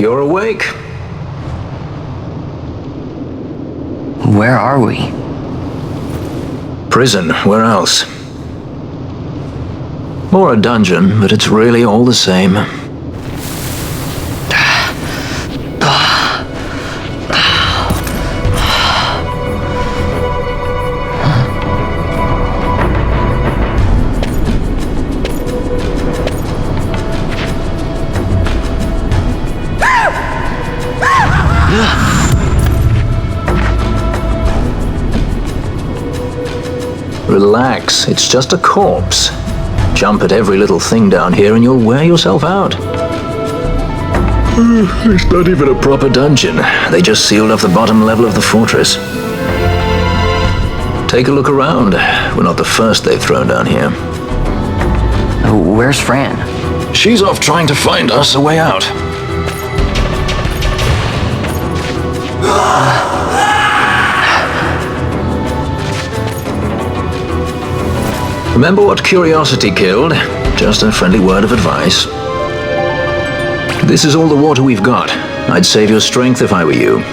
You're awake. Where are we? Prison, where else? Or a dungeon, but it's really all the same. Relax, it's just a corpse. Jump at every little thing down here and you'll wear yourself out. It's not even a proper dungeon. They just sealed off the bottom level of the fortress. Take a look around. We're not the first they've thrown down here. Where's Fran? She's off trying to find us a way out. Remember what curiosity killed? Just a friendly word of advice. This is all the water we've got. I'd save your strength if I were you.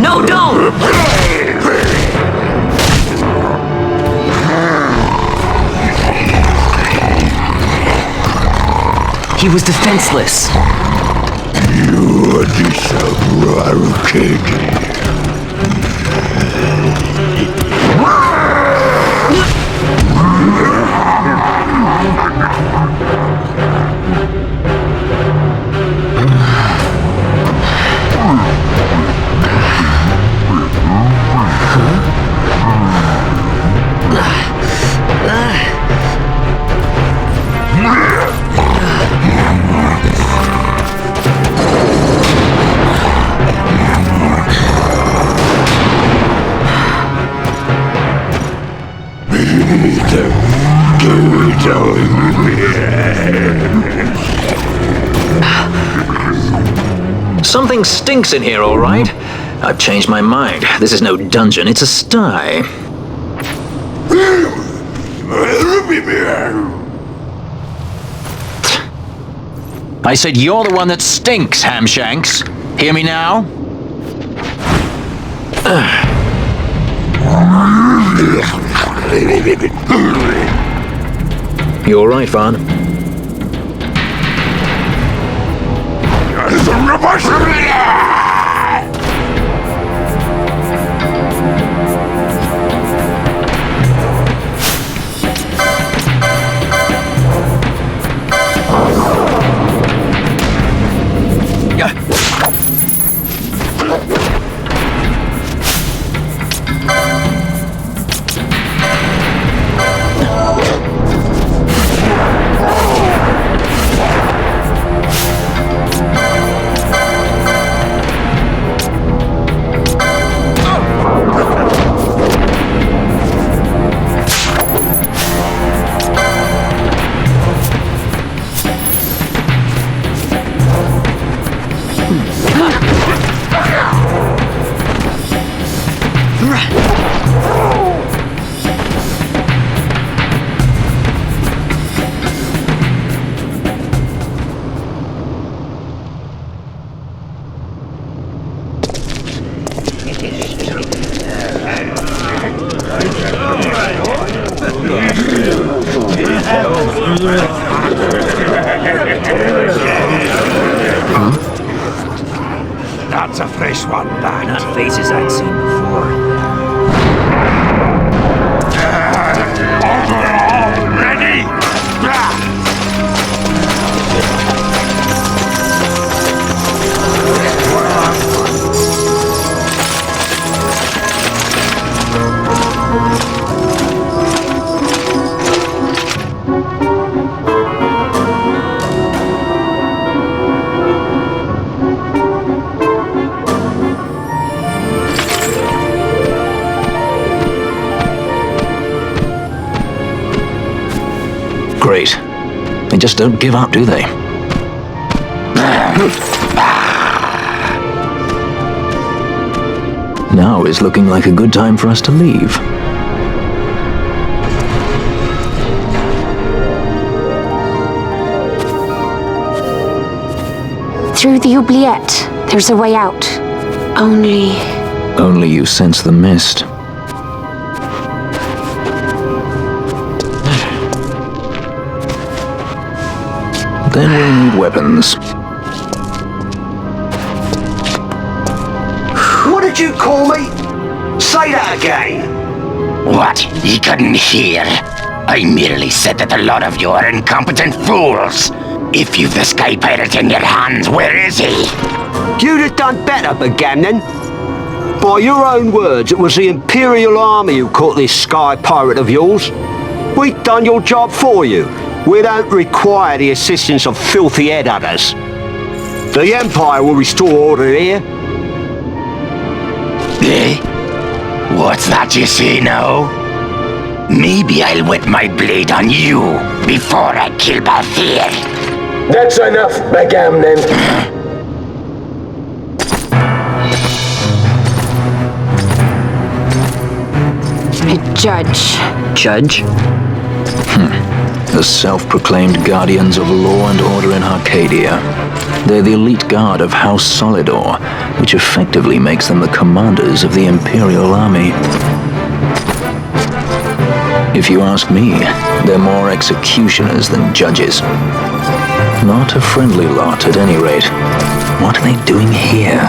No, don't! He was defenseless. You disappointed. Something stinks in here, all right? I've changed my mind. This is no dungeon, it's a sty. I said you're the one that stinks, Hamshanks. Hear me now? You all right, Vaan? That's a fresh one, that. Not faces I'd seen before. Ready? Great. They just don't give up, do they? Now is looking like a good time for us to leave. Through the oubliette, there's a way out. Only... Only you sense the mist. Then we'll need weapons. What did you call me? Say that again. What? You couldn't hear? I merely said that a lot of you are incompetent fools. If you've the Sky Pirate in your hands, where is he? You'd have done better, Gamnan. By your own words, it was the Imperial army who caught this Sky Pirate of yours. We've done your job for you. We don't require the assistance of filthy headhunters. The Empire will restore order here. Eh? What's that you say now? Maybe I'll wet my blade on you before I kill Balthier. That's enough, Gamnan. a judge. Judge? The self-proclaimed guardians of law and order in Arcadia. They're the elite guard of House Solidor, which effectively makes them the commanders of the Imperial army. If you ask me, they're more executioners than judges. Not a friendly lot, at any rate. What are they doing here?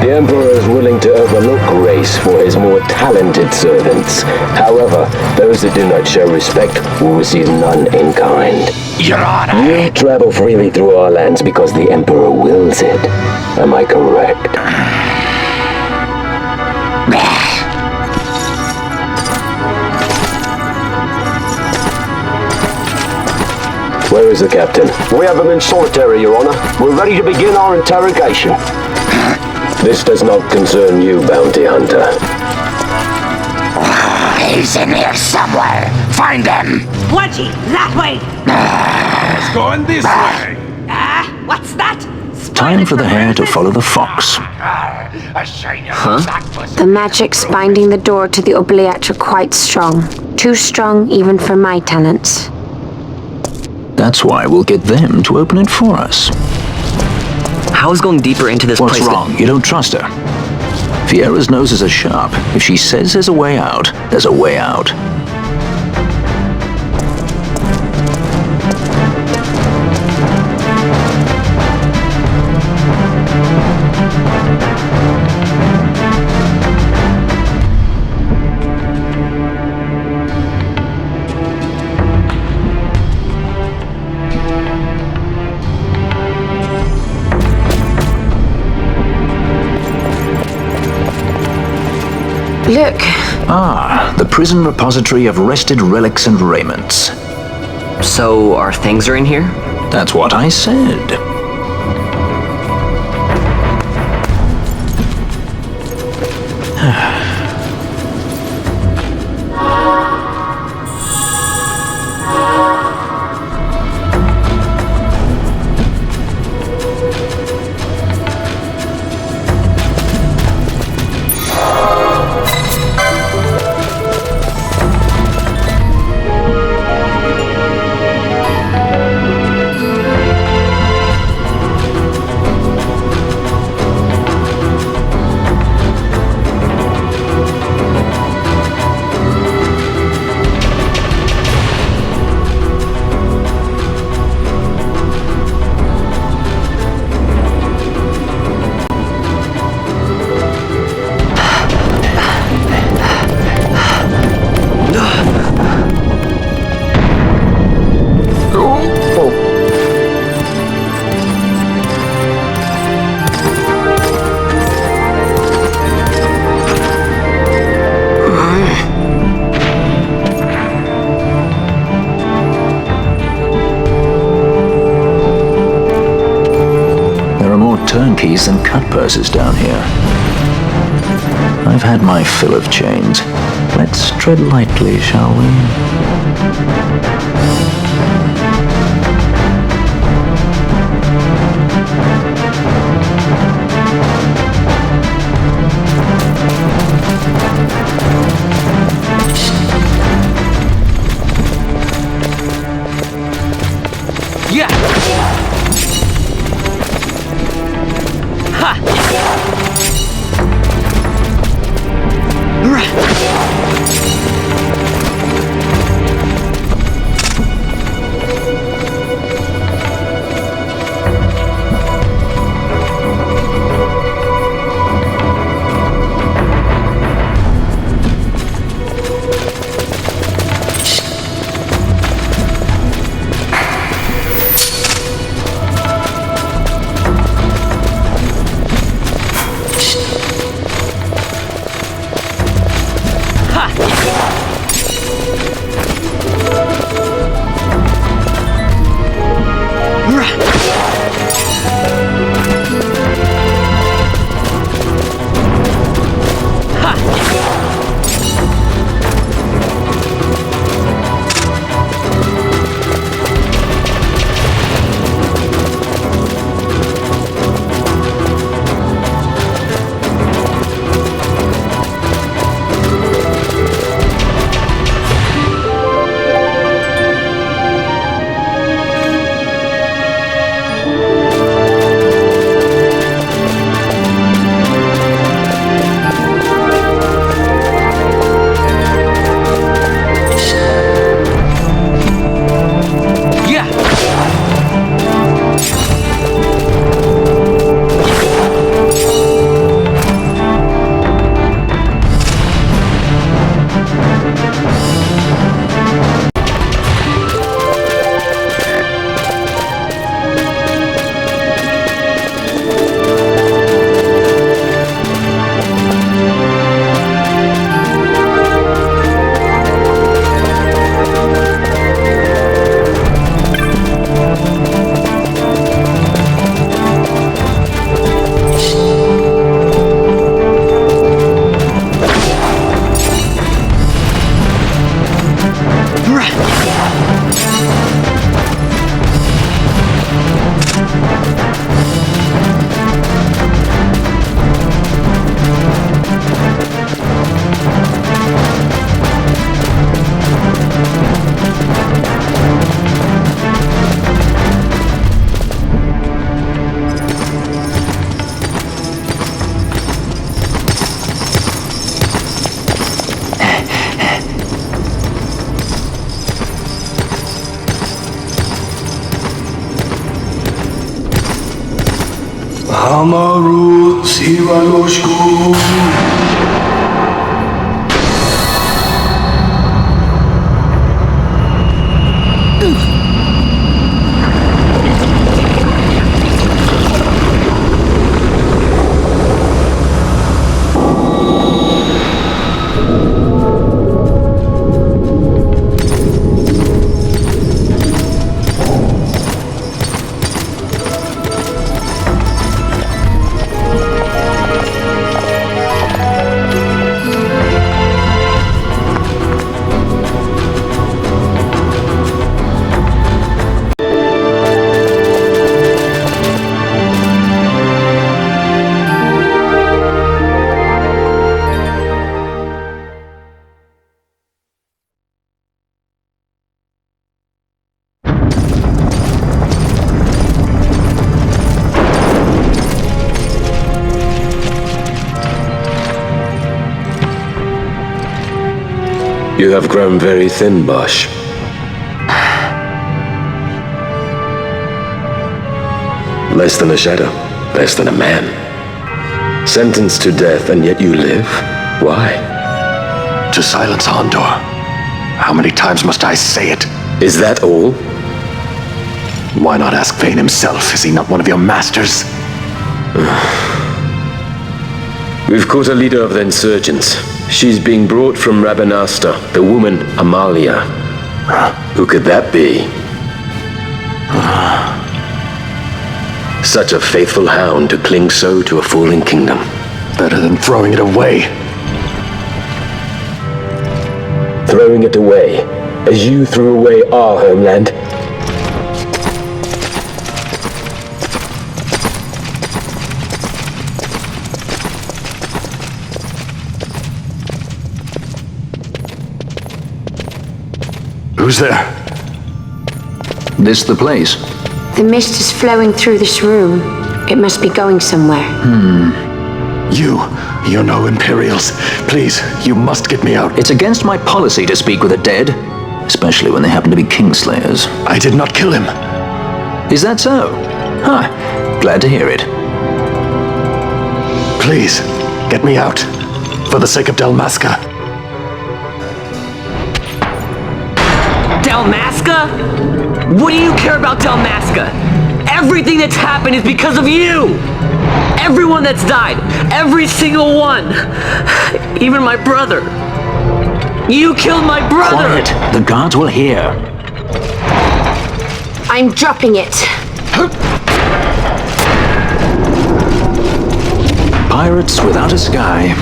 The Emperor is willing to overlook race for his more talented servants. However, those that do not show respect will receive none in kind. Your Honor! You travel freely through our lands because the Emperor wills it. Am I correct? Where is the captain? We have him in solitary, Your Honor. We're ready to begin our interrogation. This does not concern you, bounty hunter. He's in here somewhere. Find him! Watchy, that way! It's going this way. What's that? Time for the hare to follow the fox. The magics binding the door to the oubliette are quite strong. Too strong even for my talents. That's why we'll get them to open it for us. How is going deeper into this place? What's wrong? You don't trust her? Fiera's noses are sharp. If she says there's a way out, there's a way out. Look. Ah, the prison repository of wrested relics and raiments. So, our things are in here? That's what I said. hankies and cut purses down here. I've had my fill of chains. Let's tread lightly, shall we? Amaru Sivaloshku. You have grown very thin, Basch. Less than a shadow, less than a man. Sentenced to death, and yet you live? Why? To silence Hondor. How many times must I say it? Is that all? Why not ask Vaan himself? Is he not one of your masters? We've caught a leader of the insurgents. She's being brought from Rabanastre, the woman Amalia. Who could that be? Such a faithful hound to cling so to a fallen kingdom. Better than throwing it away. Throwing it away, as you threw away our homeland. Who's there? This the place? The mist is flowing through this room. It must be going somewhere. You're no Imperials. Please, you must get me out. It's against my policy to speak with the dead, especially when they happen to be Kingslayers. I did not kill him. Is that so? Huh. Glad to hear it. Please, get me out. For the sake of Dalmasca. Dalmasca? What do you care about Dalmasca? Everything that's happened is because of you! Everyone that's died, every single one! Even my brother. You killed my brother! Quiet! The guards will hear. I'm dropping it. Pirates without a sky.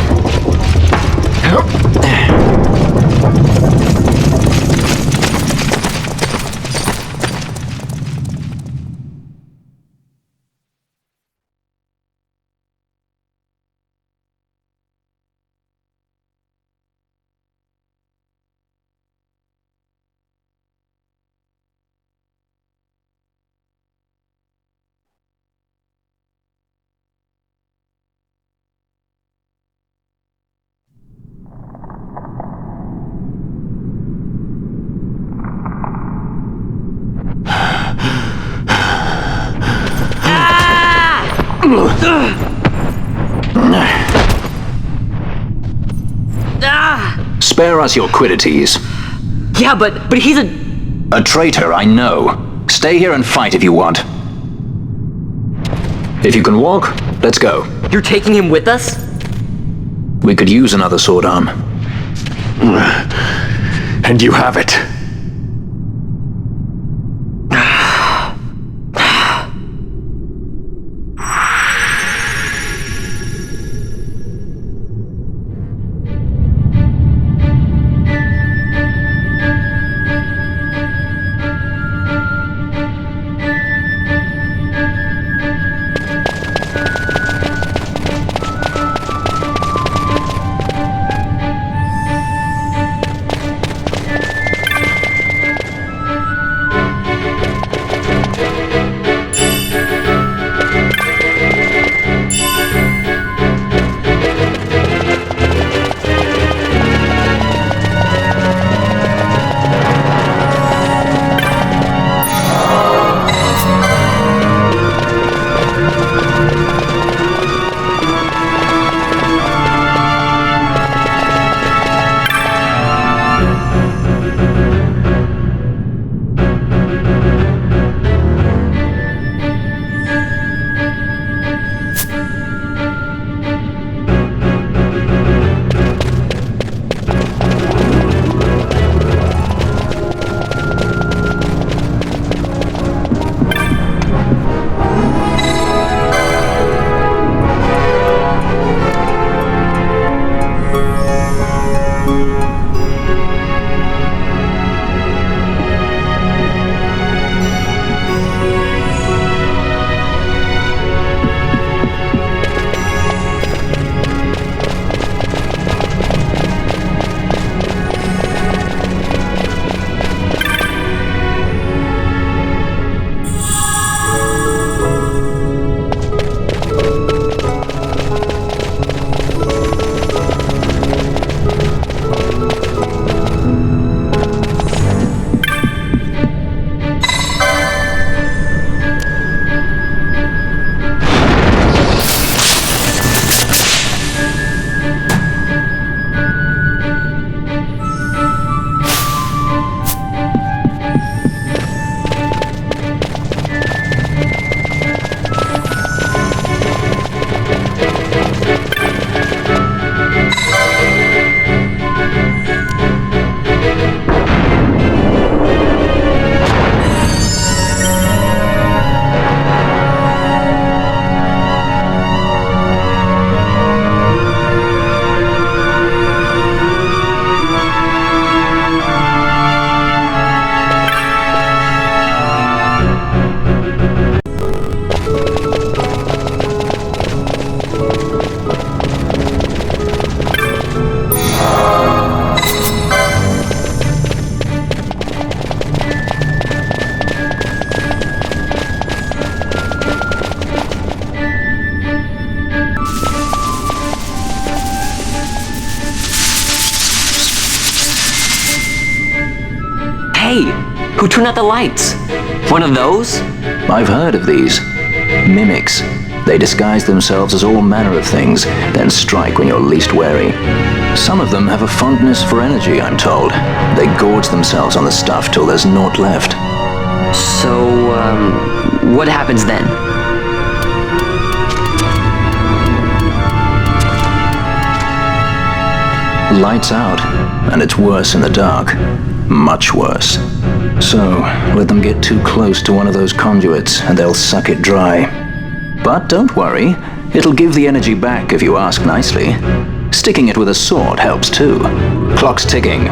Spare us your quiddities. Yeah, but he's A traitor, I know. Stay here and fight if you want. If you can walk, let's go. You're taking him with us? We could use another sword arm. And you have it. Hey, who turned out the lights? One of those? I've heard of these. Mimics. They disguise themselves as all manner of things, then strike when you're least wary. Some of them have a fondness for energy, I'm told. They gorge themselves on the stuff till there's naught left. So, what happens then? Lights out, and it's worse in the dark. Much worse. So, let them get too close to one of those conduits, and they'll suck it dry. But don't worry, it'll give the energy back if you ask nicely. Sticking it with a sword helps too. Clock's ticking.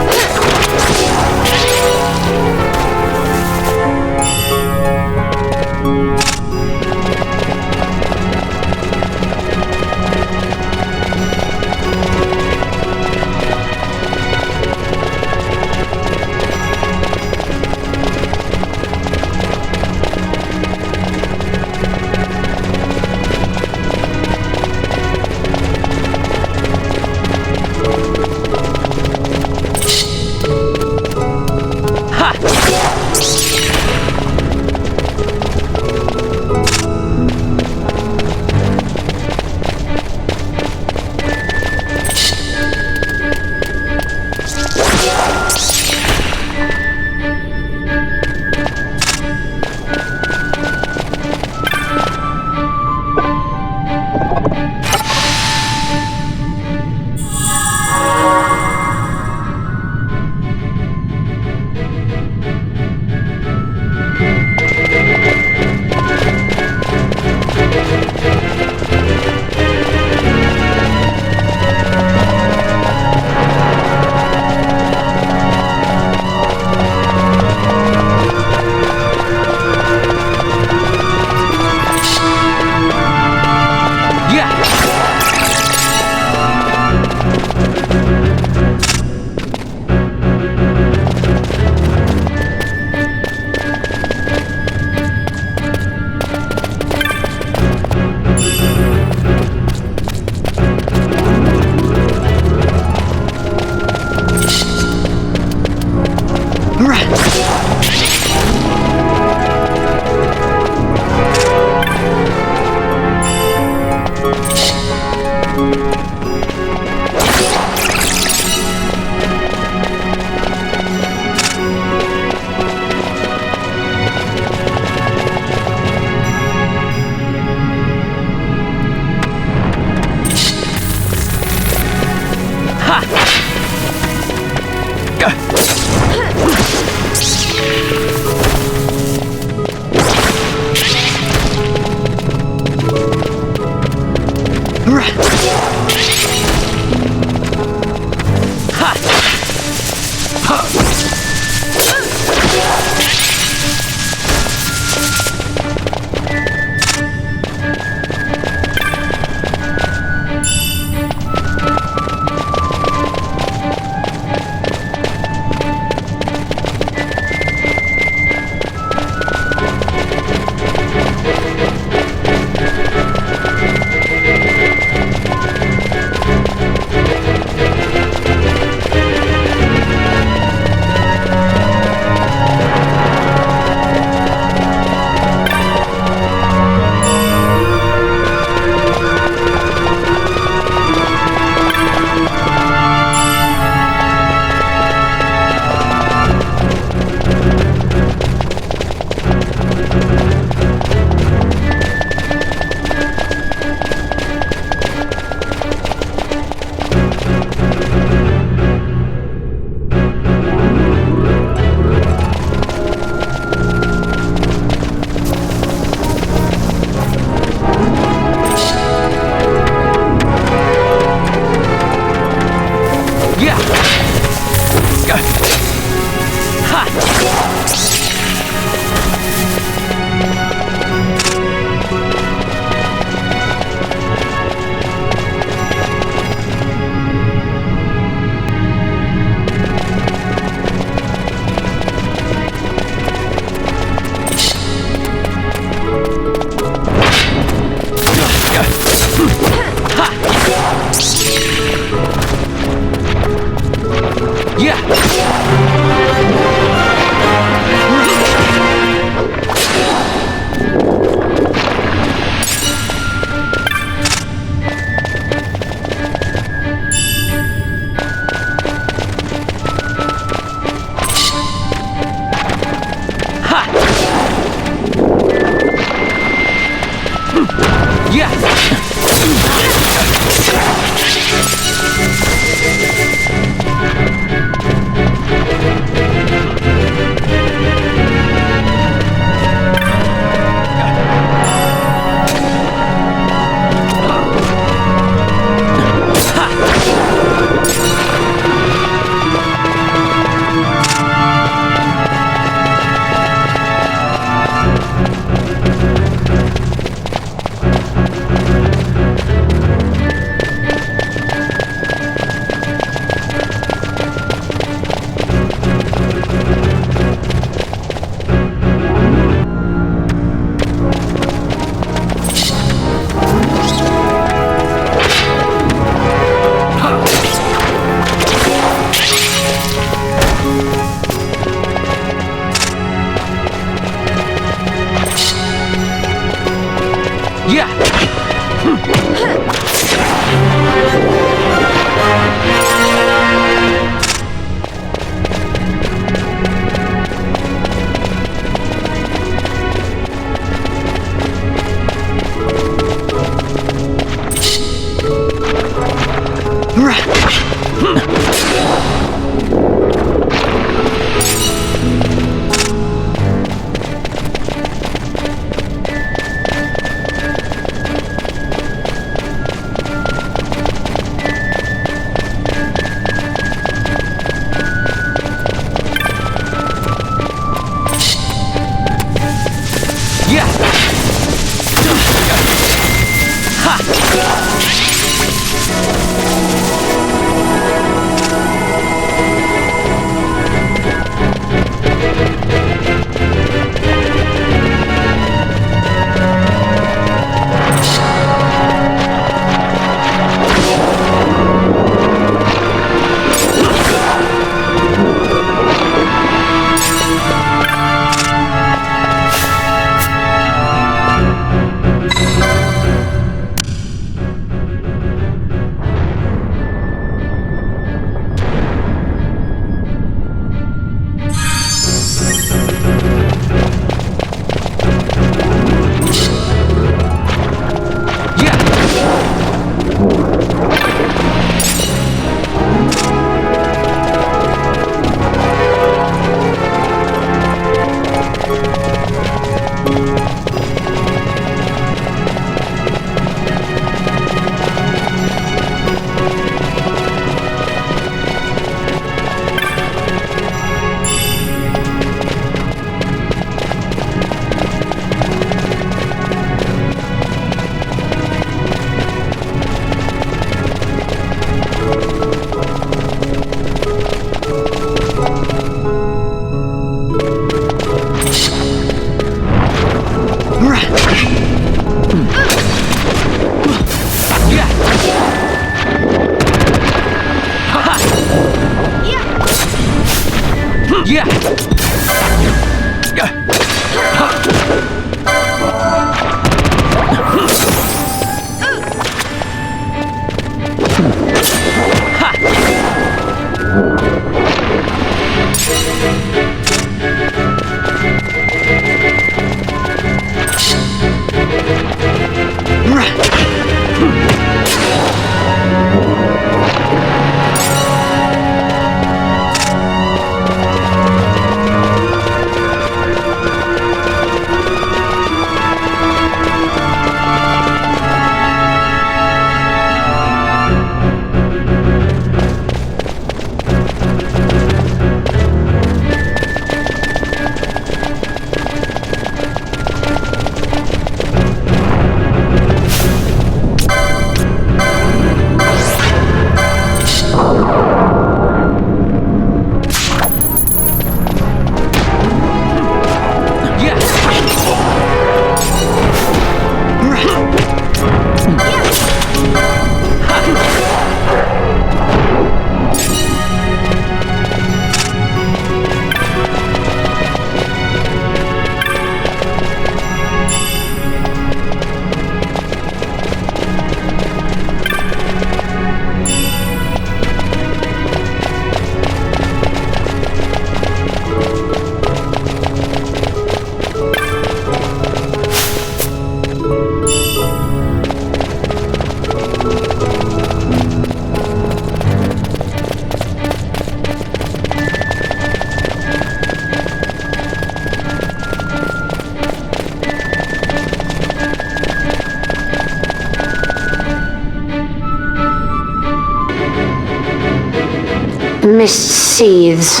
Mist seethes.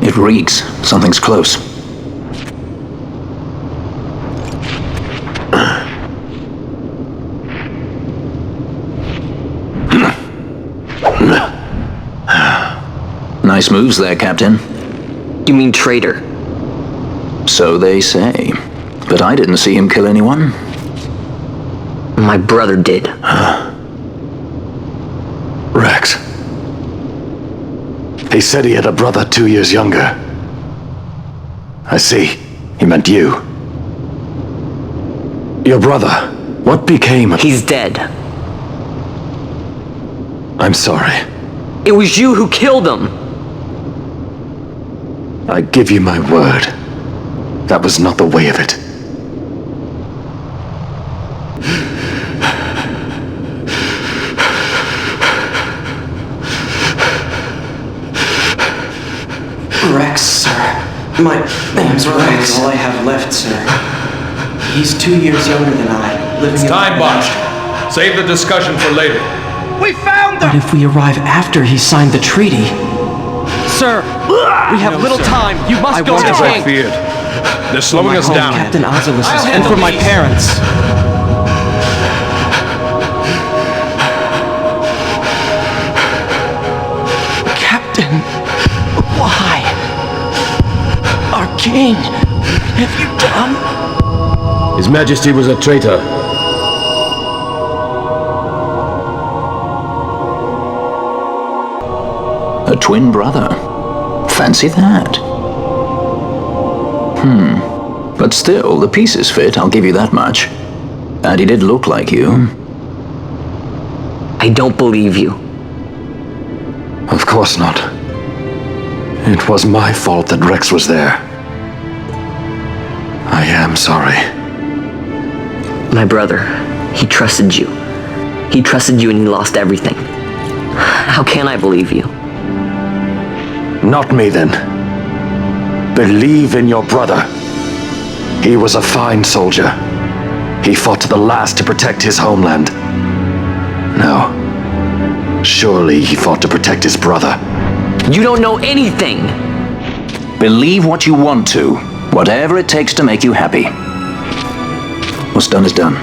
It reeks. Something's close. Nice moves there, Captain. You mean traitor? So they say. But I didn't see him kill anyone. My brother did. Rex. He said he had a brother 2 years younger. I see. He meant you. Your brother. What became of... He's dead. I'm sorry. It was you who killed him. I give you my word. That was not the way of it. Rex, sir. My name's Rex. All I have left, sir. He's 2 years younger than I. It's time, Basch. Save the discussion for later. We found them! But if we arrive after he signed the treaty... Sir, we have little time. You must go to the As I king. feared. They're slowing us down. Captain Ozilus and for my parents. Captain, why? Our king, have you done? His Majesty was a traitor. A twin brother. Fancy that. But still, the pieces fit, I'll give you that much. And he did look like you. I don't believe you. Of course not. It was my fault that Rex was there. I am sorry. My brother, he trusted you. He trusted you and he lost everything. How can I believe you? Not me, then. Believe in your brother. He was a fine soldier. He fought to the last to protect his homeland. No. Surely he fought to protect his brother. You don't know anything! Believe what you want to. Whatever it takes to make you happy. What's done is done.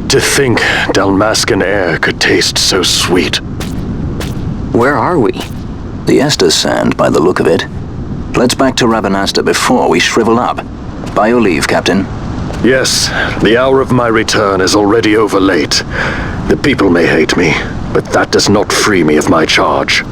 To think Dalmascan air could taste so sweet. Where are we? The Estes Sand, by the look of it. Let's back to Rabanastre before we shrivel up. By your leave, Captain. Yes, the hour of my return is already over late. The people may hate me, but that does not free me of my charge.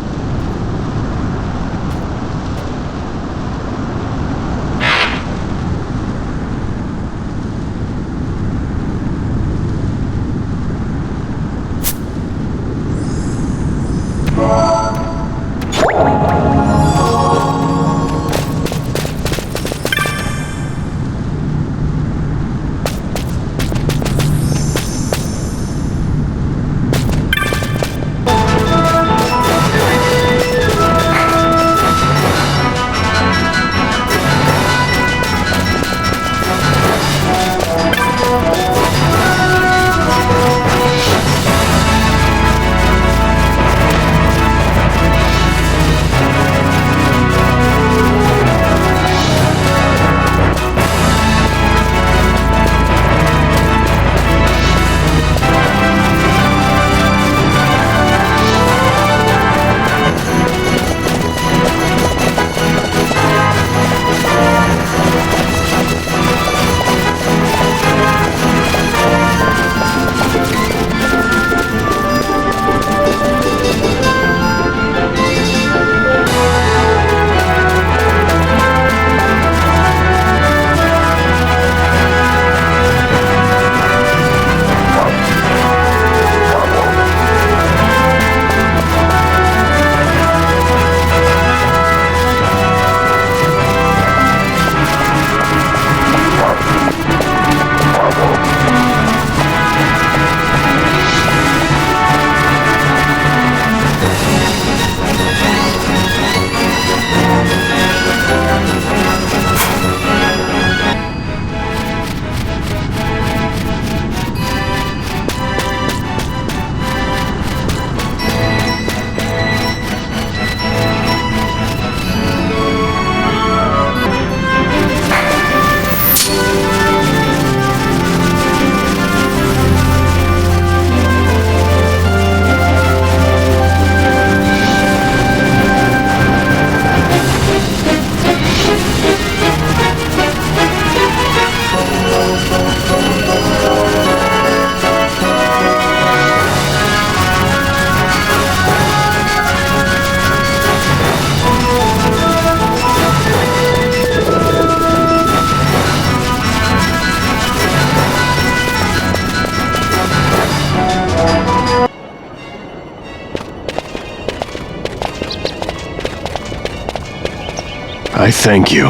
I thank you.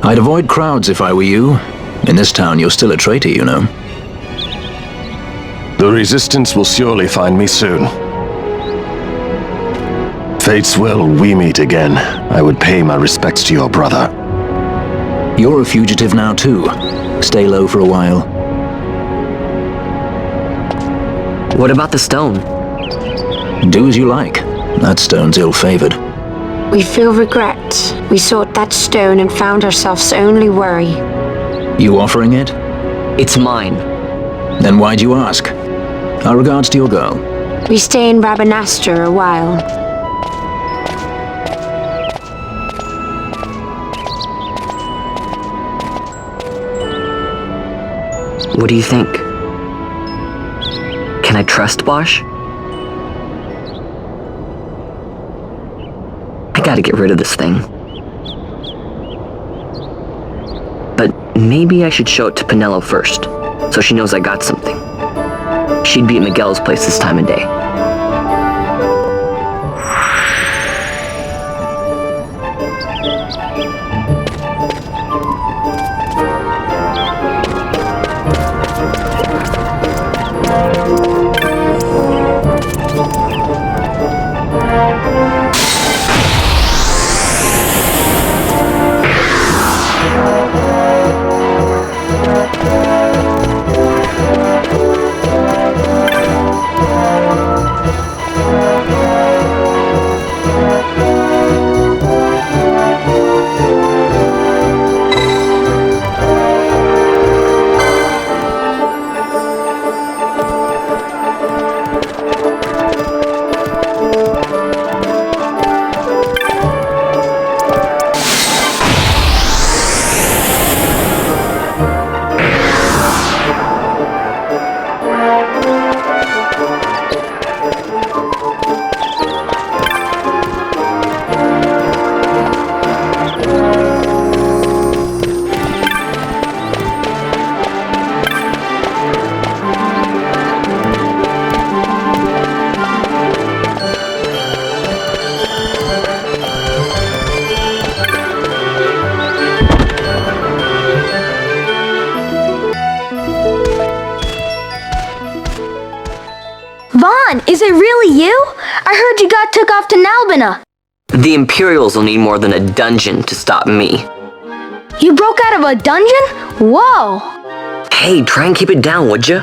I'd avoid crowds if I were you. In this town, you're still a traitor, you know. The Resistance will surely find me soon. Fate's will we meet again. I would pay my respects to your brother. You're a fugitive now, too. Stay low for a while. What about the stone? Do as you like. That stone's ill-favored. We feel regret. We sought that stone and found ourselves only worry. You offering it? It's mine. Then why'd you ask? Our regards to your girl. We stay in Rabanastre a while. What do you think? Can I trust Basch? I gotta get rid of this thing. But maybe I should show it to Penelo first, so she knows I got something. She'd be at Miguel's place this time of day. Vaan, is it really you? I heard you got took off to Nalbina. The Imperials will need more than a dungeon to stop me. You broke out of a dungeon? Whoa! Hey, try and keep it down, would ya?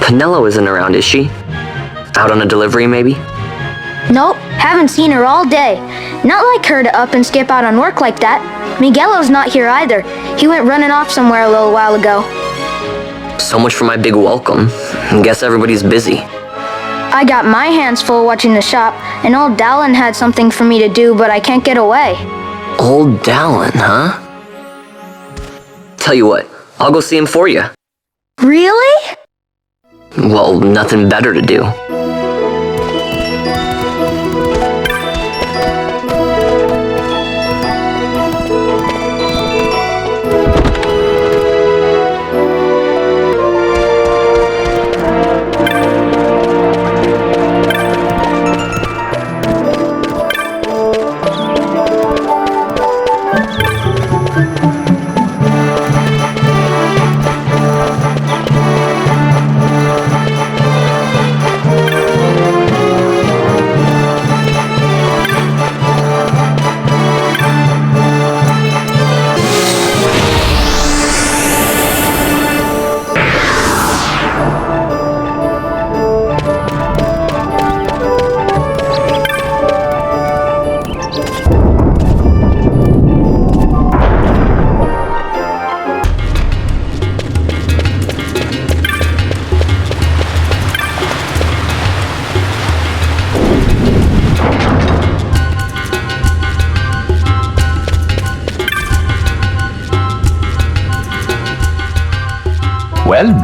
Penelo isn't around, is she? Out on a delivery, maybe? Nope, haven't seen her all day. Not like her to up and skip out on work like that. Miguelo's not here either. He went running off somewhere a little while ago. So much for my big welcome. Guess everybody's busy. I got my hands full watching the shop, and old Dallin had something for me to do, but I can't get away. Old Dallin, huh? Tell you what, I'll go see him for you. Really? Well, nothing better to do.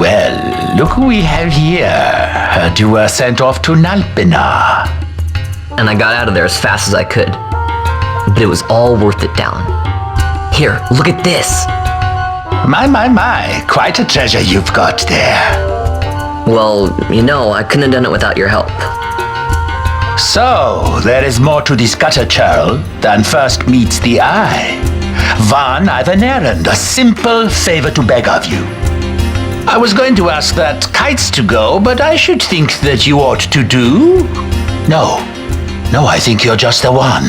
Well, look who we have here. Heard you were sent off to Nalbina. And I got out of there as fast as I could. But it was all worth it, Dallin. Here, look at this. My, quite a treasure you've got there. Well, you know, I couldn't have done it without your help. So, there is more to this gutter churl than first meets the eye. Vaan, I've an errand, a simple favor to beg of you. I was going to ask that kites to go, but I should think that you ought to do. No, I think you're just the one.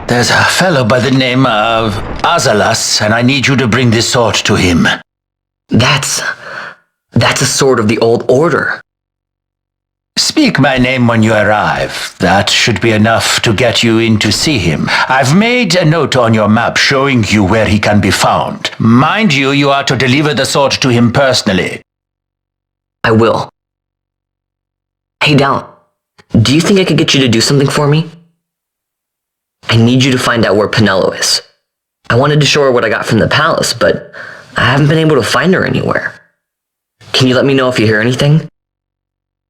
There's a fellow by the name of Azalas, and I need you to bring this sword to him. That's a sword of the old order. Speak my name when you arrive. That should be enough to get you in to see him. I've made a note on your map showing you where he can be found. Mind you, you are to deliver the sword to him personally. I will. Hey, Dallin, do you think I could get you to do something for me? I need you to find out where Penelo is. I wanted to show her what I got from the palace, but I haven't been able to find her anywhere. Can you let me know if you hear anything?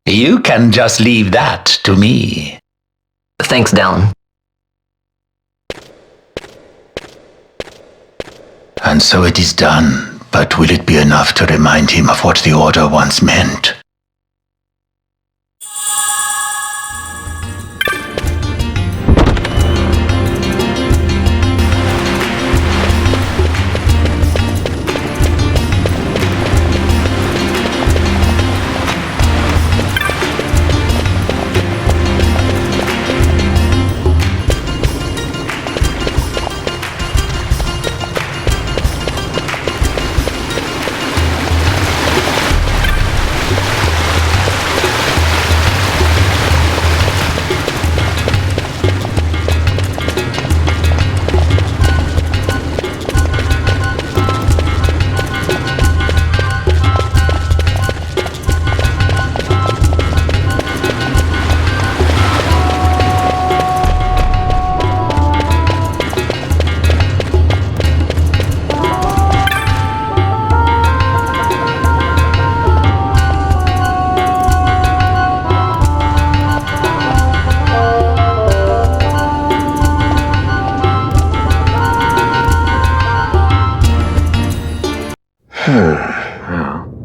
You can just leave that to me. Thanks, Dallin. And so it is done, but will it be enough to remind him of what the Order once meant?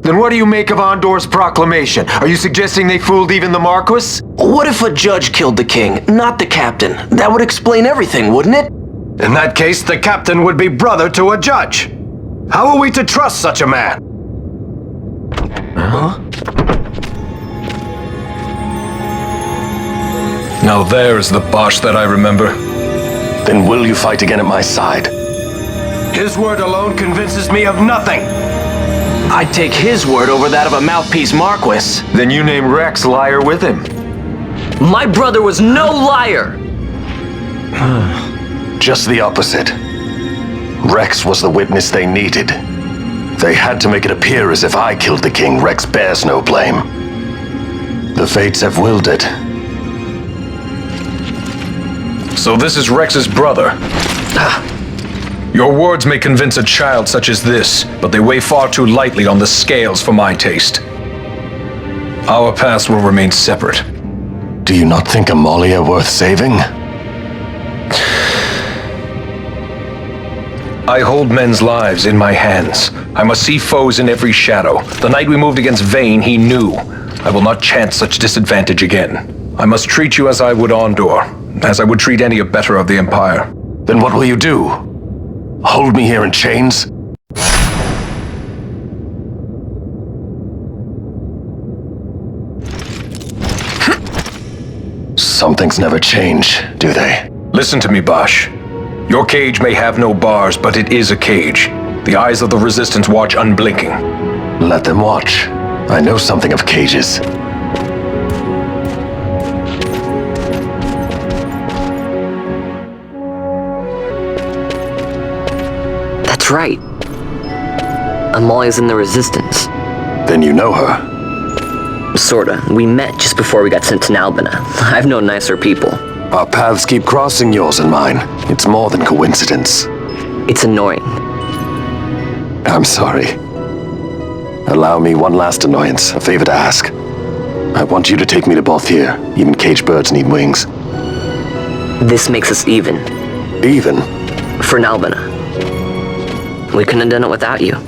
Then what do you make of Andor's proclamation? Are you suggesting they fooled even the Marquis? What if a judge killed the king, not the captain? That would explain everything, wouldn't it? In that case, the captain would be brother to a judge. How are we to trust such a man? Huh? Now there is the Basch that I remember. Then will you fight again at my side? His word alone convinces me of nothing! I'd take his word over that of a mouthpiece Marquis. Then you name Rex liar with him. My brother was no liar! Just the opposite. Rex was the witness they needed. They had to make it appear as if I killed the king. Rex bears no blame. The fates have willed it. So this is Rex's brother. Your words may convince a child such as this, but they weigh far too lightly on the scales for my taste. Our past will remain separate. Do you not think Amalia worth saving? I hold men's lives in my hands. I must see foes in every shadow. The night we moved against Vaan, he knew. I will not chance such disadvantage again. I must treat you as I would Ondor, as I would treat any abettor of the Empire. Then what will you do? Hold me here in chains? Some things never change, do they? Listen to me, Basch. Your cage may have no bars, but it is a cage. The eyes of the Resistance watch unblinking. Let them watch. I know something of cages. That's right. Amalia's in the Resistance. Then you know her. Sorta. We met just before we got sent to Nalbina. I've known nicer people. Our paths keep crossing, yours and mine. It's more than coincidence. It's annoying. I'm sorry. Allow me one last annoyance, a favor to ask. I want you to take me to Balthier. Even caged birds need wings. This makes us even. Even? For Nalbina. We couldn't have done it without you.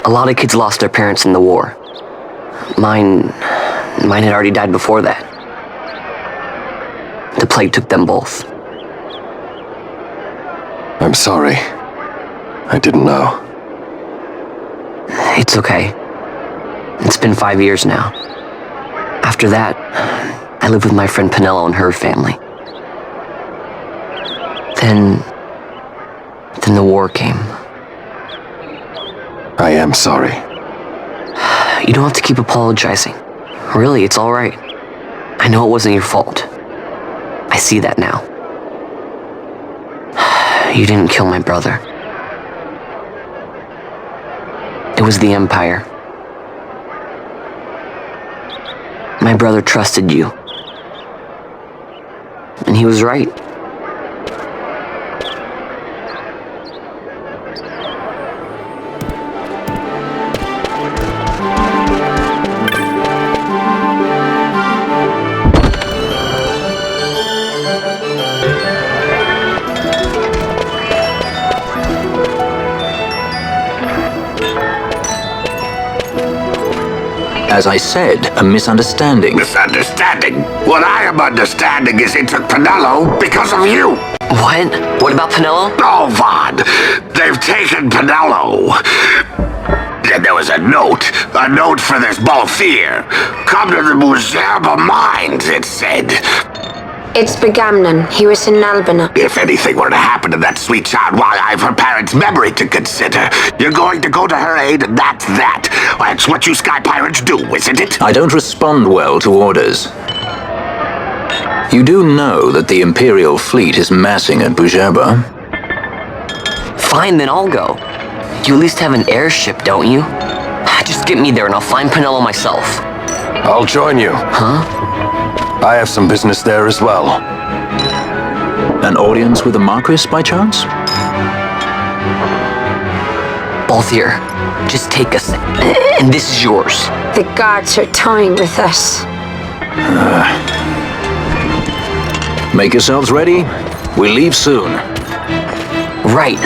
A lot of kids lost their parents in the war. Mine had already died before that. The plague took them both. I'm sorry. I didn't know. It's okay. It's been 5 years now. After that, I lived with my friend Penelo and her family. Then the war came. I am sorry. You don't have to keep apologizing. Really, it's all right. I know it wasn't your fault. I see that now. You didn't kill my brother. It was the Empire. My brother trusted you. And he was right. as I said, a misunderstanding. Misunderstanding? What I am understanding is it took Penelo because of you. What? What about Penelo? Oh, Vaan! They've taken Penelo. And there was a note for this Balthier. Come to the Bhujerba mines, it said. It's Gamnan. He was in Nalbina. If anything were to happen to that sweet child while I've her parents' memory to consider, you're going to go to her aid, and that's that. That's what you sky pirates do, isn't it? I don't respond well to orders. You do know that the Imperial fleet is massing at Bhujerba? Fine, then I'll go. You at least have an airship, don't you? Just get me there and I'll find Penelo myself. I'll join you. Huh? I have some business there as well. An audience with the Marquis, by chance? Balthier, just take us, and this is yours. The guards are toying with us. Make yourselves ready. We leave soon. Right.